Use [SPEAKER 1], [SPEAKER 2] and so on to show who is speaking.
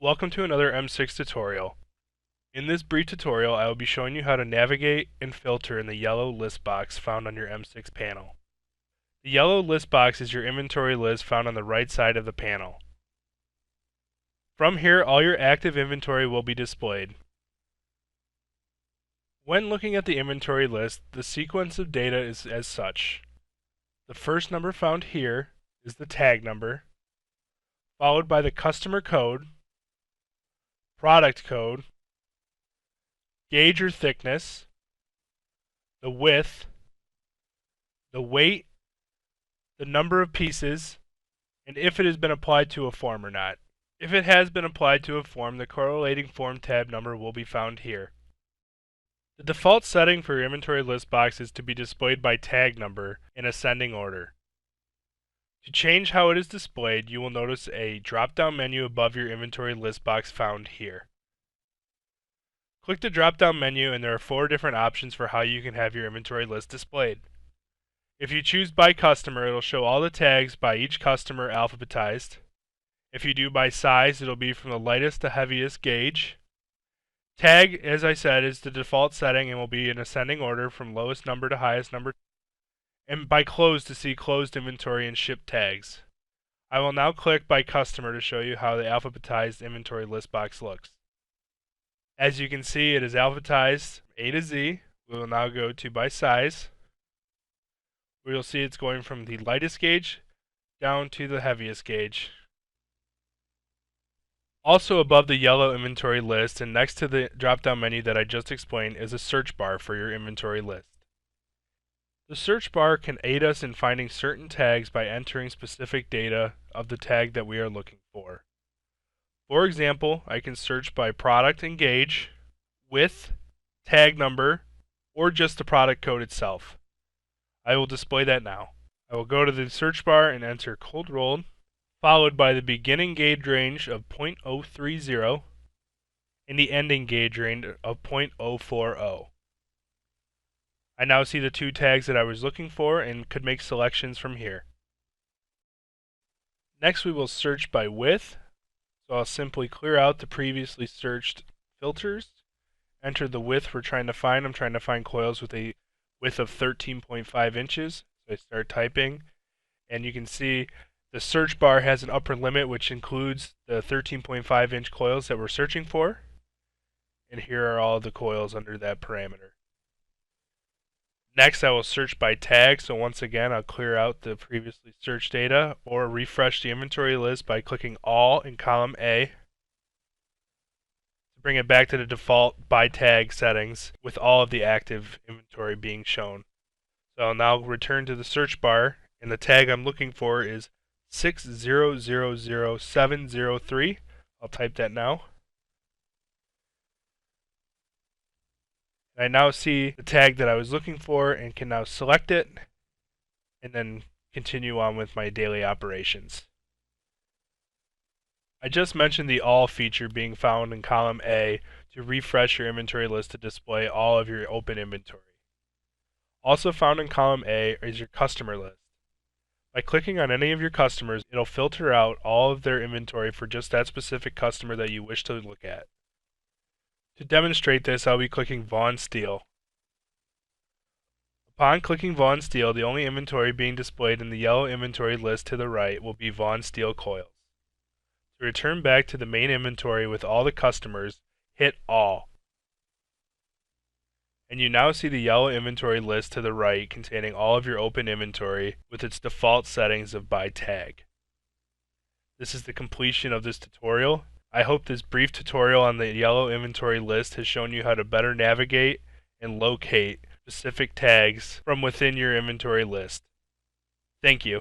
[SPEAKER 1] Welcome to another M6 tutorial. In this brief tutorial, I will be showing you how to navigate and filter in the yellow list box found on your M6 panel. The yellow list box is your inventory list found on the right side of the panel. From here, all your active inventory will be displayed. When looking at the inventory list, the sequence of data is as such. The first number found here is the tag number, followed by the customer code, product code, gauge or thickness, the width, the weight, the number of pieces, and if it has been applied to a form or not. If it has been applied to a form, the correlating form tab number will be found here. The default setting for your inventory list box is to be displayed by tag number in ascending order. To change how it is displayed, you will notice a drop-down menu above your inventory list box found here. Click the drop-down menu and there are 4 different options for how you can have your inventory list displayed. If you choose by customer, it'll show all the tags by each customer alphabetized. If you do by size, it'll be from the lightest to heaviest gauge. Tag, as I said, is the default setting and will be in ascending order from lowest number to highest number. And by closed to see closed inventory and shipped tags. I will now click by customer to show you how the alphabetized inventory list box looks. As you can see, it is alphabetized A to Z. We will now go to by size, where you'll see it's going from the lightest gauge down to the heaviest gauge. Also above the yellow inventory list and next to the drop-down menu that I just explained is a search bar for your inventory list. The search bar can aid us in finding certain tags by entering specific data of the tag that we are looking for. For example, I can search by product and gauge, width, tag number, or just the product code itself. I will display that now. I will go to the search bar and enter cold rolled, followed by the beginning gauge range of .030 and the ending gauge range of .040. I now see the 2 tags that I was looking for and could make selections from here. Next we will search by width. So I'll simply clear out the previously searched filters, enter the width we're trying to find. I'm trying to find coils with a width of 13.5 inches. So I start typing, and you can see the search bar has an upper limit which includes the 13.5 inch coils that we're searching for. And here are all the coils under that parameter. Next I will search by tag, so once again I'll clear out the previously searched data or refresh the inventory list by clicking all in column A to bring it back to the default by tag settings with all of the active inventory being shown. So I'll now return to the search bar and the tag I'm looking for is 6000703. I'll type that now. I now see the tag that I was looking for and can now select it and then continue on with my daily operations. I just mentioned the all feature being found in column A to refresh your inventory list to display all of your open inventory. Also found in column A is your customer list. By clicking on any of your customers, it'll filter out all of their inventory for just that specific customer that you wish to look at. To demonstrate this, I'll be clicking Vaughan Steel. Upon clicking Vaughan Steel, the only inventory being displayed in the yellow inventory list to the right will be Vaughan Steel coils. To return back to the main inventory with all the customers, hit All. And you now see the yellow inventory list to the right containing all of your open inventory with its default settings of by tag. This is the completion of this tutorial. I hope this brief tutorial on the yellow inventory list has shown you how to better navigate and locate specific tags from within your inventory list. Thank you.